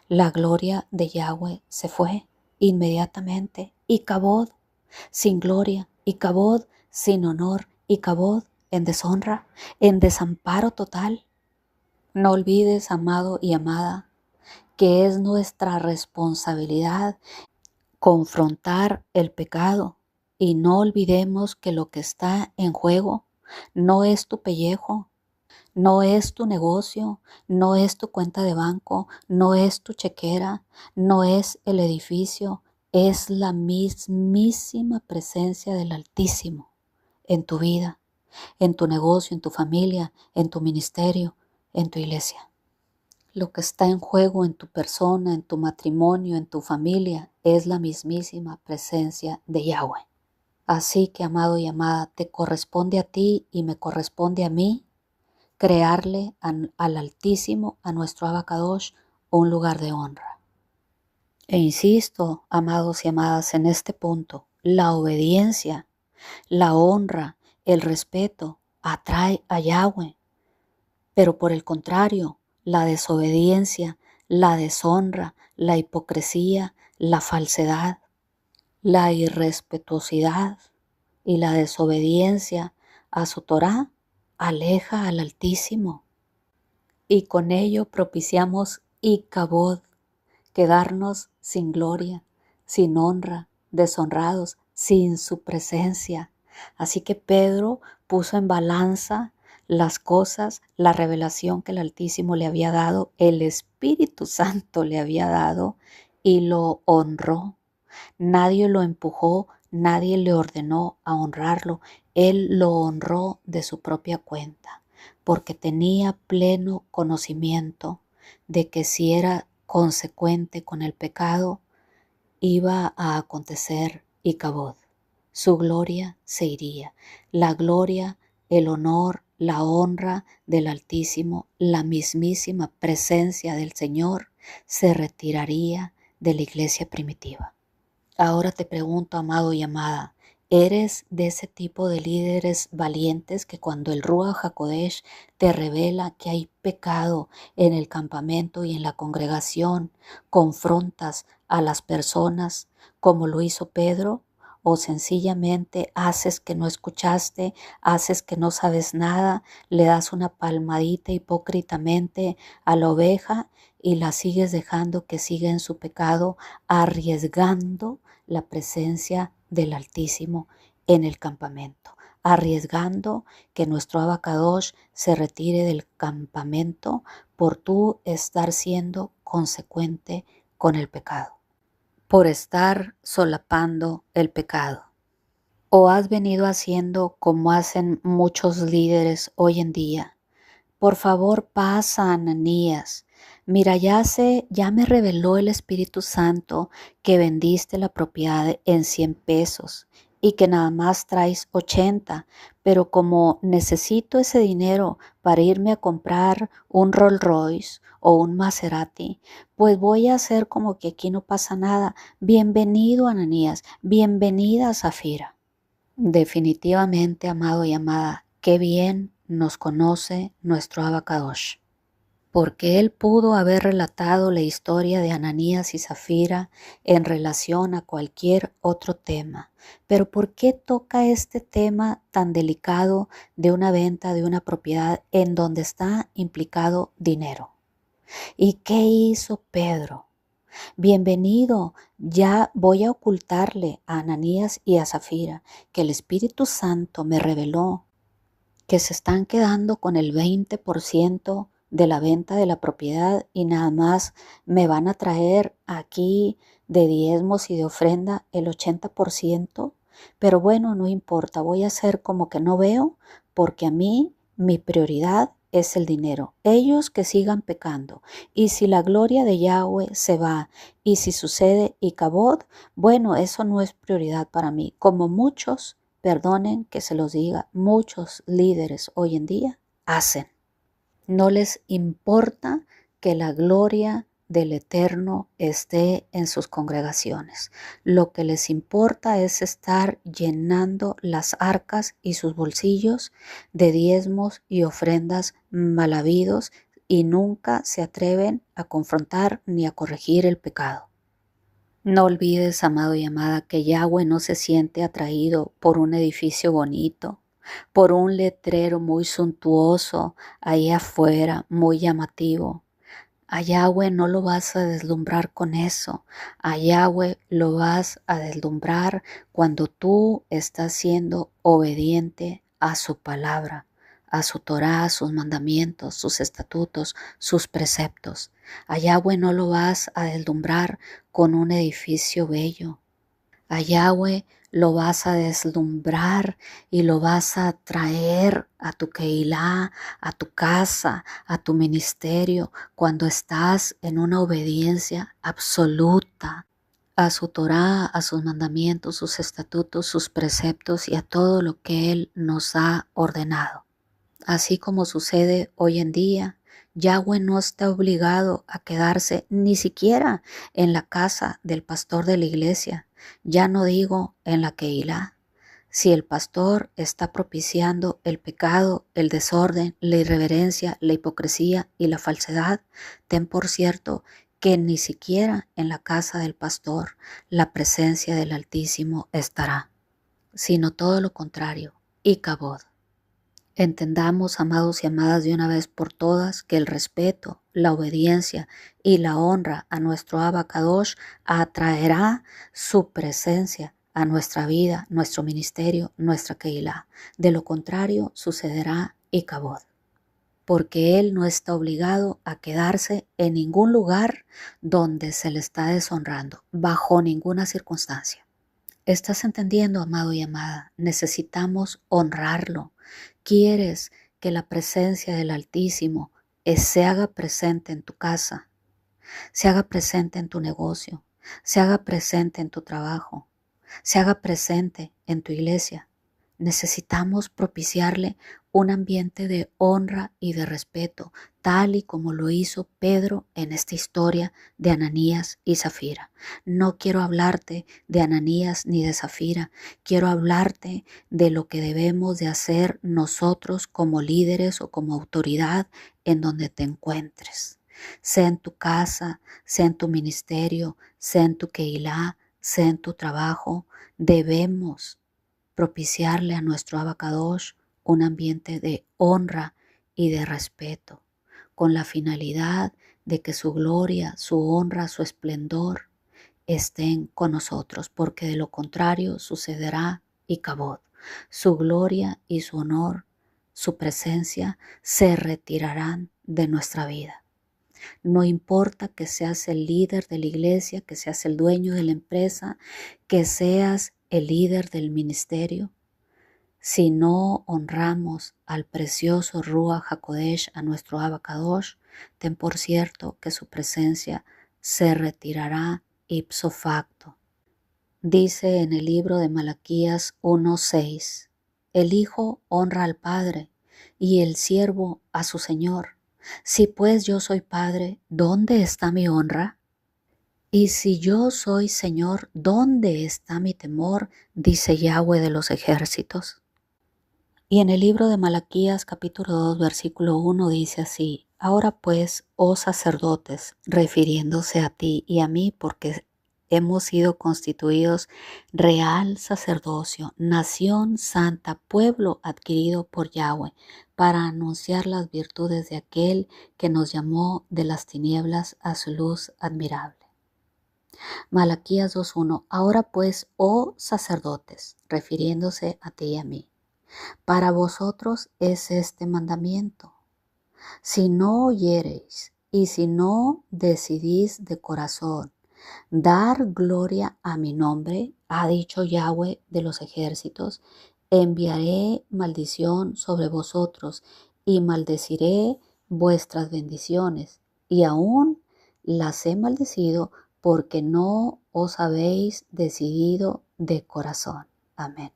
Speaker 1: La gloria de Yahweh se fue inmediatamente. Icabod sin gloria, Icabod sin honor, Icabod en deshonra, en desamparo total. No olvides, amado y amada, que es nuestra responsabilidad confrontar el pecado, y no olvidemos que lo que está en juego no es tu pellejo, no es tu negocio, no es tu cuenta de banco, no es tu chequera, no es el edificio, es la mismísima presencia del Altísimo en tu vida, en tu negocio, en tu familia, en tu ministerio, en tu iglesia. Lo que está en juego en tu persona, en tu matrimonio, en tu familia, es la mismísima presencia de Yahweh. Así que, amado y amada, te corresponde a ti y me corresponde a mí crearle al Altísimo, a nuestro Abacadosh, un lugar de honra. E insisto, amados y amadas, en este punto, la obediencia, la honra, el respeto atrae a Yahweh, pero por el contrario, la desobediencia, la deshonra, la hipocresía, la falsedad, la irrespetuosidad y la desobediencia a su Torá aleja al Altísimo, y con ello propiciamos Icabod, quedarnos sin gloria, sin honra, deshonrados, sin su presencia. Así que Pedro puso en balanza las cosas, la revelación que el Altísimo le había dado, el Espíritu Santo le había dado, y lo honró. Nadie lo empujó, nadie le ordenó a honrarlo. Él lo honró de su propia cuenta, porque tenía pleno conocimiento de que si era consecuente con el pecado, iba a acontecer Icabod. Su gloria se iría. La gloria, el honor, la honra del Altísimo, la mismísima presencia del Señor se retiraría de la iglesia primitiva. Ahora te pregunto, amado y amada, ¿eres de ese tipo de líderes valientes que cuando el Ruach HaKodesh te revela que hay pecado en el campamento y en la congregación, confrontas a las personas como lo hizo Pedro? ¿O sencillamente haces que no escuchaste, haces que no sabes nada, le das una palmadita hipócritamente a la oveja y la sigues dejando que siga en su pecado, arriesgando la presencia del Altísimo en el campamento, arriesgando que nuestro Abacadosh se retire del campamento por tú estar siendo consecuente con el pecado, por estar solapando el pecado? ¿O has venido haciendo como hacen muchos líderes hoy en día? Por favor, pasa, Ananías. Mira, ya me reveló el Espíritu Santo que vendiste la propiedad en 100 pesos y que nada más traes 80, pero como necesito ese dinero para irme a comprar un Rolls Royce o un Maserati, pues voy a hacer como que aquí no pasa nada. Bienvenido, Ananías, bienvenida, Zafira. Definitivamente, amado y amada, qué bien nos conoce nuestro Abacadosh, porque él pudo haber relatado la historia de Ananías y Zafira en relación a cualquier otro tema. Pero ¿por qué toca este tema tan delicado de una venta de una propiedad en donde está implicado dinero? ¿Y qué hizo Pedro? Bienvenido, ya voy a ocultarle a Ananías y a Zafira que el Espíritu Santo me reveló que se están quedando con el 20% de la venta de la propiedad y nada más me van a traer aquí de diezmos y de ofrenda el 80%. Pero bueno, no importa, voy a hacer como que no veo, porque a mí mi prioridad es el dinero. Ellos que sigan pecando. Y si la gloria de Yahweh se va y si sucede Icabod, bueno, eso no es prioridad para mí. Como muchos, perdonen que se los diga, muchos líderes hoy en día hacen. No les importa que la gloria del Eterno esté en sus congregaciones. Lo que les importa es estar llenando las arcas y sus bolsillos de diezmos y ofrendas mal habidos y nunca se atreven a confrontar ni a corregir el pecado. No olvides, amado y amada, que Yahweh no se siente atraído por un edificio bonito, por un letrero muy suntuoso ahí afuera, muy llamativo. A Yahweh no lo vas a deslumbrar con eso. A Yahweh lo vas a deslumbrar cuando tú estás siendo obediente a su palabra, a su Torá, a sus mandamientos, sus estatutos, sus preceptos. A Yahweh no lo vas a deslumbrar con un edificio bello. A Yahweh lo vas a deslumbrar y lo vas a traer a tu Keilah, a tu casa, a tu ministerio, cuando estás en una obediencia absoluta a su Torá, a sus mandamientos, sus estatutos, sus preceptos y a todo lo que Él nos ha ordenado. Así como sucede hoy en día, Yahweh no está obligado a quedarse ni siquiera en la casa del pastor de la iglesia, ya no digo en la Keilah. Si el pastor está propiciando el pecado, el desorden, la irreverencia, la hipocresía y la falsedad, ten por cierto que ni siquiera en la casa del pastor la presencia del Altísimo estará, sino todo lo contrario, Icabod. Entendamos, amados y amadas, de una vez por todas que el respeto, la obediencia y la honra a nuestro Abacadosh atraerá su presencia a nuestra vida, nuestro ministerio, nuestra Keilah. De lo contrario, sucederá Icabod, porque Él no está obligado a quedarse en ningún lugar donde se le está deshonrando, bajo ninguna circunstancia. ¿Estás entendiendo, amado y amada? Necesitamos honrarlo. ¿Quieres que la presencia del Altísimo se haga presente en tu casa, se haga presente en tu negocio, se haga presente en tu trabajo, se haga presente en tu iglesia? Necesitamos propiciarle un ambiente de honra y de respeto, tal y como lo hizo Pedro en esta historia de Ananías y Zafira. No quiero hablarte de Ananías ni de Zafira, quiero hablarte de lo que debemos de hacer nosotros como líderes o como autoridad en donde te encuentres. Sea en tu casa, sea en tu ministerio, sea en tu Keilah, sea en tu trabajo, debemos propiciarle a nuestro Abacadosh un ambiente de honra y de respeto, con la finalidad de que su gloria, su honra, su esplendor estén con nosotros, porque de lo contrario sucederá Icabod. Su gloria y su honor, su presencia se retirarán de nuestra vida. No importa que seas el líder de la iglesia, que seas el dueño de la empresa, que seas el líder del ministerio. Si no honramos al precioso Ruach HaKodesh, a nuestro Abacadosh, ten por cierto que su presencia se retirará ipso facto. Dice en el libro de Malaquías 1:6, el Hijo honra al Padre y el siervo a su Señor. Si pues yo soy Padre, ¿dónde está mi honra? Y si yo soy Señor, ¿dónde está mi temor? Dice Yahweh de los ejércitos. Y en el libro de Malaquías capítulo 2 versículo 1 dice así, ahora pues, oh sacerdotes, refiriéndose a ti y a mí, porque hemos sido constituidos real sacerdocio, nación santa, pueblo adquirido por Yahweh, para anunciar las virtudes de aquel que nos llamó de las tinieblas a su luz admirable. Malaquías 2:1, ahora pues, oh sacerdotes, refiriéndose a ti y a mí. Para vosotros es este mandamiento. Si no oyereis y si no decidís de corazón dar gloria a mi nombre, ha dicho Yahweh de los ejércitos, enviaré maldición sobre vosotros y maldeciré vuestras bendiciones, y aún las he maldecido porque no os habéis decidido de corazón. Amén.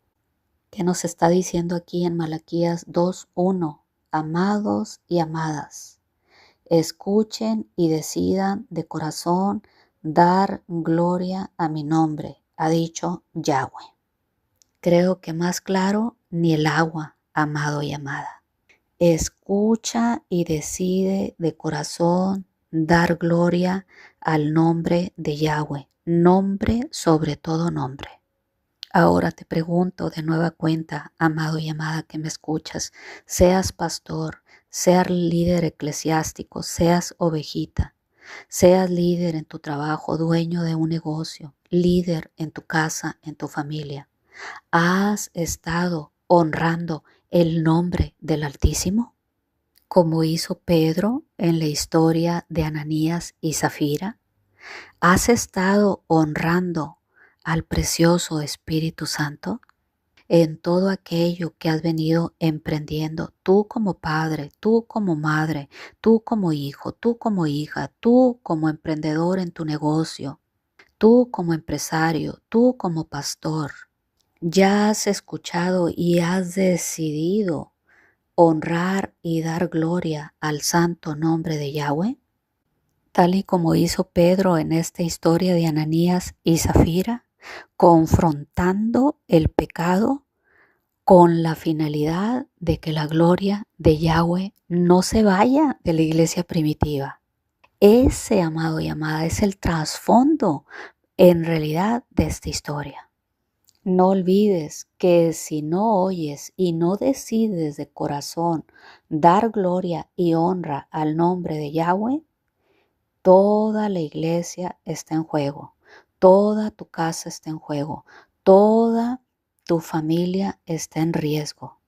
Speaker 1: ¿Qué nos está diciendo aquí en Malaquías 2:1? Amados y amadas, escuchen y decidan de corazón dar gloria a mi nombre, ha dicho Yahweh. Creo que más claro ni el agua, amado y amada. Escucha y decide de corazón dar gloria al nombre de Yahweh, nombre sobre todo nombre. Ahora te pregunto de nueva cuenta, amado y amada que me escuchas, seas pastor, seas líder eclesiástico, seas ovejita, seas líder en tu trabajo, dueño de un negocio, líder en tu casa, en tu familia. ¿Has estado honrando el nombre del Altísimo? Como hizo Pedro en la historia de Ananías y Zafira. ¿Has estado honrando al precioso Espíritu Santo en todo aquello que has venido emprendiendo, tú como padre, tú como madre, tú como hijo, tú como hija, tú como emprendedor en tu negocio, tú como empresario, tú como pastor? ¿Ya has escuchado y has decidido honrar y dar gloria al santo nombre de Yahweh? Tal y como hizo Pedro en esta historia de Ananías y Zafira, confrontando el pecado con la finalidad de que la gloria de Yahweh no se vaya de la iglesia primitiva. Ese, amado y amada, es el trasfondo en realidad de esta historia. No olvides que si no oyes y no decides de corazón dar gloria y honra al nombre de Yahweh, toda la iglesia está en juego, toda tu casa está en juego, toda tu familia está en riesgo,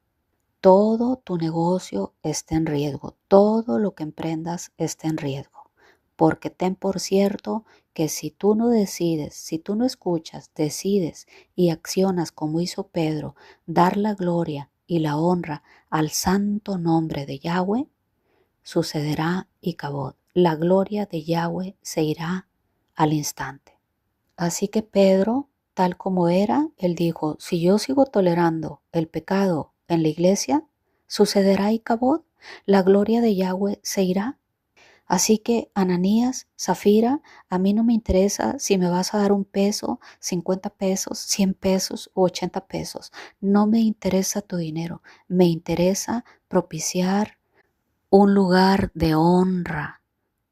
Speaker 1: todo tu negocio está en riesgo, todo lo que emprendas está en riesgo. Porque ten por cierto que si tú no decides, si tú no escuchas, decides y accionas como hizo Pedro, dar la gloria y la honra al santo nombre de Yahweh, sucederá Icabod. La gloria de Yahweh se irá al instante. Así que Pedro, tal como era, él dijo, si yo sigo tolerando el pecado en la iglesia, sucederá Icabod, la gloria de Yahweh se irá. Así que Ananías, Zafira, a mí no me interesa si me vas a dar un peso, 50 pesos, 100 pesos u 80 pesos. No me interesa tu dinero, me interesa propiciar un lugar de honra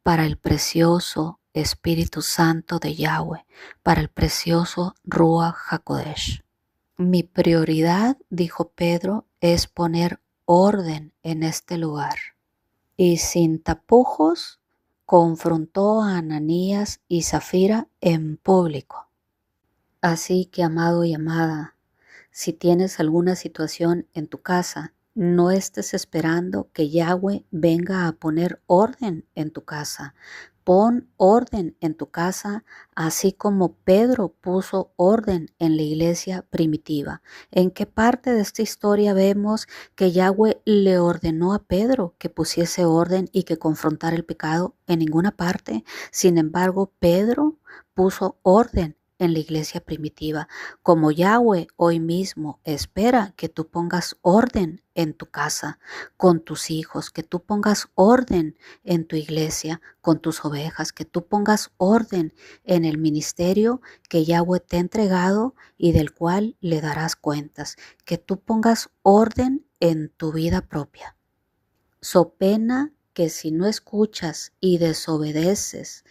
Speaker 1: para el precioso Espíritu Santo de Yahweh, para el precioso Ruach HaKodesh. Mi prioridad, dijo Pedro, es poner orden en este lugar. Y sin tapujos confrontó a Ananías y Zafira en público. Así que, amado y amada, si tienes alguna situación en tu casa, no estés esperando que Yahweh venga a poner orden en tu casa. Pon orden en tu casa, así como Pedro puso orden en la iglesia primitiva. ¿En qué parte de esta historia vemos que Yahweh le ordenó a Pedro que pusiese orden y que confrontara el pecado? En ninguna parte. Sin embargo, Pedro puso orden en la iglesia primitiva, como Yahweh hoy mismo espera que tú pongas orden en tu casa, con tus hijos, que tú pongas orden en tu iglesia, con tus ovejas, que tú pongas orden en el ministerio que Yahweh te ha entregado y del cual le darás cuentas, que tú pongas orden en tu vida propia. So pena que si no escuchas y desobedeces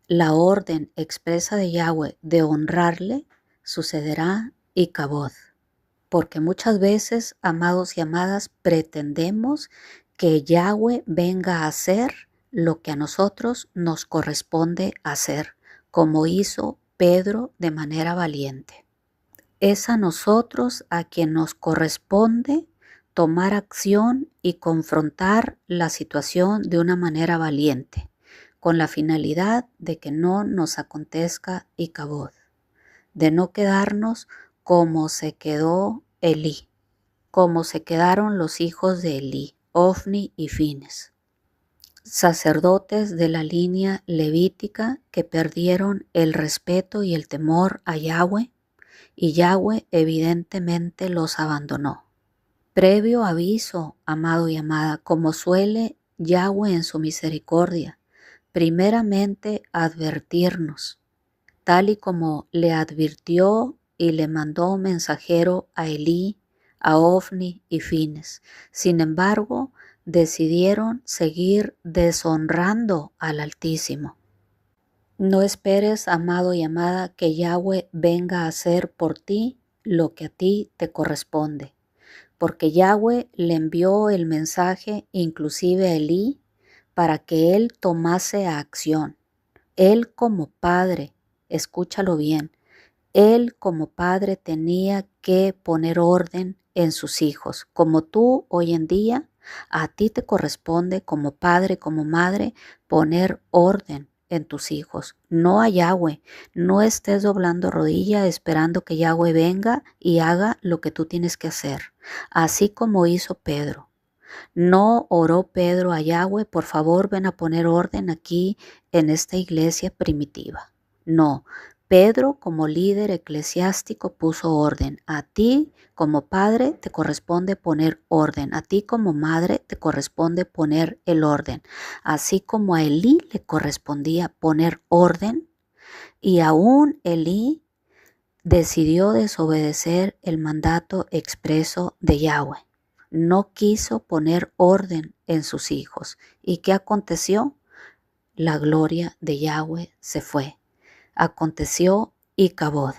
Speaker 1: la orden expresa de Yahweh de honrarle, sucederá Icabod. Porque muchas veces, amados y amadas, pretendemos que Yahweh venga a hacer lo que a nosotros nos corresponde hacer, como hizo Pedro de manera valiente. Es a nosotros a quien nos corresponde tomar acción y confrontar la situación de una manera valiente, con la finalidad de que no nos acontezca Icabod, de no quedarnos como se quedó Elí, como se quedaron los hijos de Elí, Ofni y Fines, sacerdotes de la línea levítica que perdieron el respeto y el temor a Yahweh, y Yahweh evidentemente los abandonó. Previo aviso, amado y amada, como suele Yahweh en su misericordia, primeramente advertirnos, tal y como le advirtió y le mandó un mensajero a Elí, a Ofni y Fines. Sin embargo, decidieron seguir deshonrando al Altísimo. No esperes, amado y amada, que Yahweh venga a hacer por ti lo que a ti te corresponde, porque Yahweh le envió el mensaje inclusive a Elí para que él tomase acción. Él como padre, escúchalo bien, él como padre tenía que poner orden en sus hijos. Como tú hoy en día, a ti te corresponde como padre, como madre, poner orden en tus hijos, no a Yahweh. No estés doblando rodilla esperando que Yahweh venga y haga lo que tú tienes que hacer, así como hizo Pedro. No oró Pedro a Yahweh, por favor ven a poner orden aquí en esta iglesia primitiva. No, Pedro como líder eclesiástico puso orden. A ti como padre te corresponde poner orden. A ti como madre te corresponde poner el orden. Así como a Elí le correspondía poner orden, y aún Elí decidió desobedecer el mandato expreso de Yahweh. No quiso poner orden en sus hijos. ¿Y qué aconteció? La gloria de Yahweh se fue. Aconteció Icabod.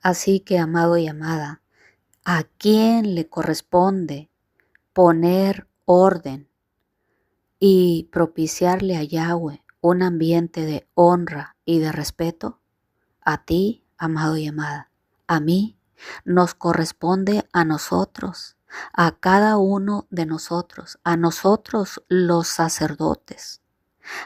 Speaker 1: Así que, amado y amada, ¿a quién le corresponde poner orden y propiciarle a Yahweh un ambiente de honra y de respeto? A ti, amado y amada, a mí. Nos corresponde a nosotros, a cada uno de nosotros, a nosotros los sacerdotes.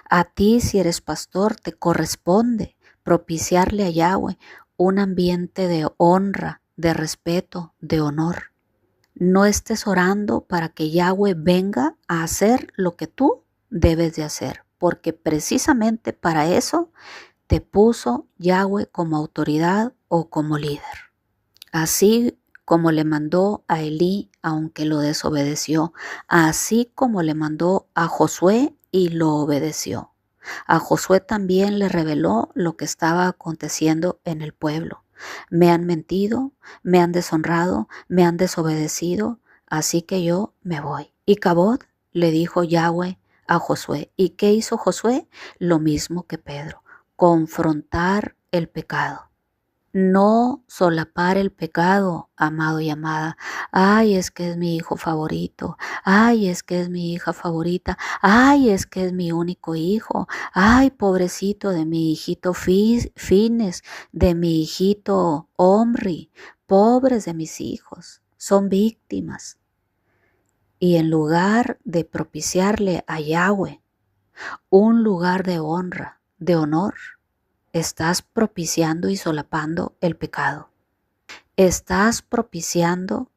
Speaker 1: A ti, si eres pastor, te corresponde propiciarle a Yahweh un ambiente de honra, de respeto, de honor. No estés orando para que Yahweh venga a hacer lo que tú debes de hacer, porque precisamente para eso te puso Yahweh como autoridad o como líder. Así como le mandó a Elí, aunque lo desobedeció, así como le mandó a Josué y lo obedeció. A Josué también le reveló lo que estaba aconteciendo en el pueblo. Me han mentido, me han deshonrado, me han desobedecido, así que yo me voy. Icabod, le dijo Yahweh a Josué. ¿Y qué hizo Josué? Lo mismo que Pedro, confrontar el pecado. No solapar el pecado, amado y amada. Ay, es que es mi hijo favorito. Ay, es que es mi hija favorita. Ay, es que es mi único hijo. Ay, pobrecito de mi hijito Fines, de mi hijito Omri. Pobres de mis hijos. Son víctimas. Y en lugar de propiciarle a Yahweh un lugar de honra, de honor, estás propiciando y solapando el pecado. Estás propiciando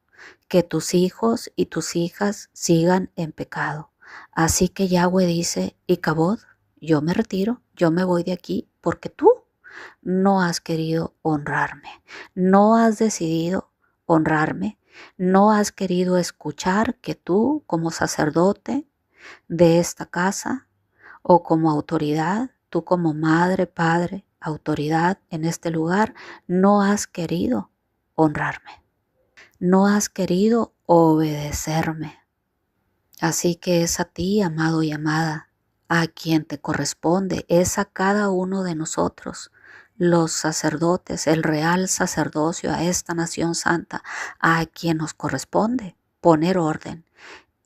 Speaker 1: que tus hijos y tus hijas sigan en pecado. Así que Yahweh dice, Icabod, yo me retiro, yo me voy de aquí, porque tú no has querido honrarme, no has decidido honrarme, no has querido escuchar que tú como sacerdote de esta casa o como autoridad, tú como madre, padre, autoridad en este lugar, no has querido honrarme, no has querido obedecerme. Así que es a ti, amado y amada, a quien te corresponde, es a cada uno de nosotros, los sacerdotes, el real sacerdocio, a esta nación santa, a quien nos corresponde poner orden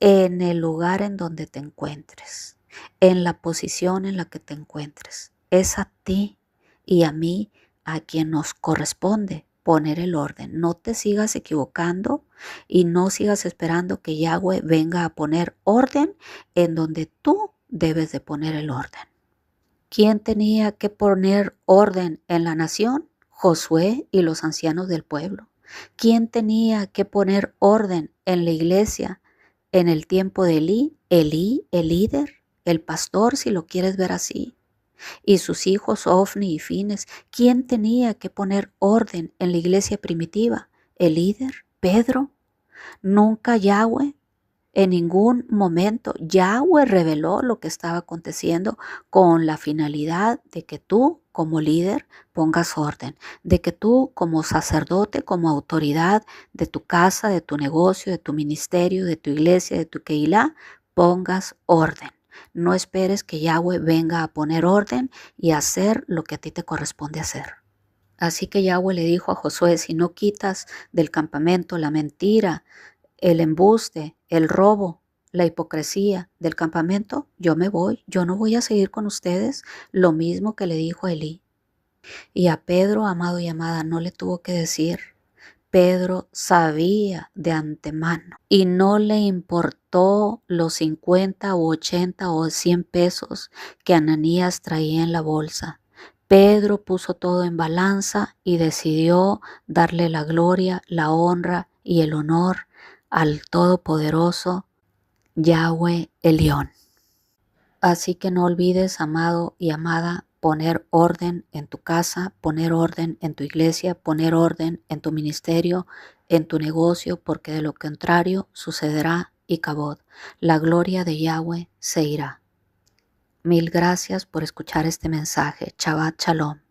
Speaker 1: en el lugar en donde te encuentres, en la posición en la que te encuentres. Es a ti y a mí a quien nos corresponde poner el orden. No te sigas equivocando y no sigas esperando que Yahweh venga a poner orden en donde tú debes de poner el orden. ¿Quién tenía que poner orden en la nación? Josué y los ancianos del pueblo. ¿Quién tenía que poner orden en la iglesia en el tiempo de Elí? Elí, el líder, el pastor, si lo quieres ver así, y sus hijos Ofni y Fines. ¿Quién tenía que poner orden en la iglesia primitiva? El líder, Pedro. Nunca Yahweh. En ningún momento Yahweh reveló lo que estaba aconteciendo con la finalidad de que tú como líder pongas orden, de que tú como sacerdote, como autoridad de tu casa, de tu negocio, de tu ministerio, de tu iglesia, de tu Keilah, pongas orden. No esperes que Yahweh venga a poner orden y a hacer lo que a ti te corresponde hacer. Así que Yahweh le dijo a Josué, si no quitas del campamento la mentira, el embuste, el robo, la hipocresía del campamento, yo me voy, yo no voy a seguir con ustedes, lo mismo que le dijo a Elí. Y a Pedro, amado y amada, no le tuvo que decir. Pedro sabía de antemano y no le importó los 50 o 80 o 100 pesos que Ananías traía en la bolsa. Pedro puso todo en balanza y decidió darle la gloria, la honra y el honor al Todopoderoso Yahweh Elión. Así que no olvides, amado y amada, poner orden en tu casa, poner orden en tu iglesia, poner orden en tu ministerio, en tu negocio, porque de lo contrario sucederá y cabod. La gloria de Yahweh se irá. Mil gracias por escuchar este mensaje. Shabbat Shalom.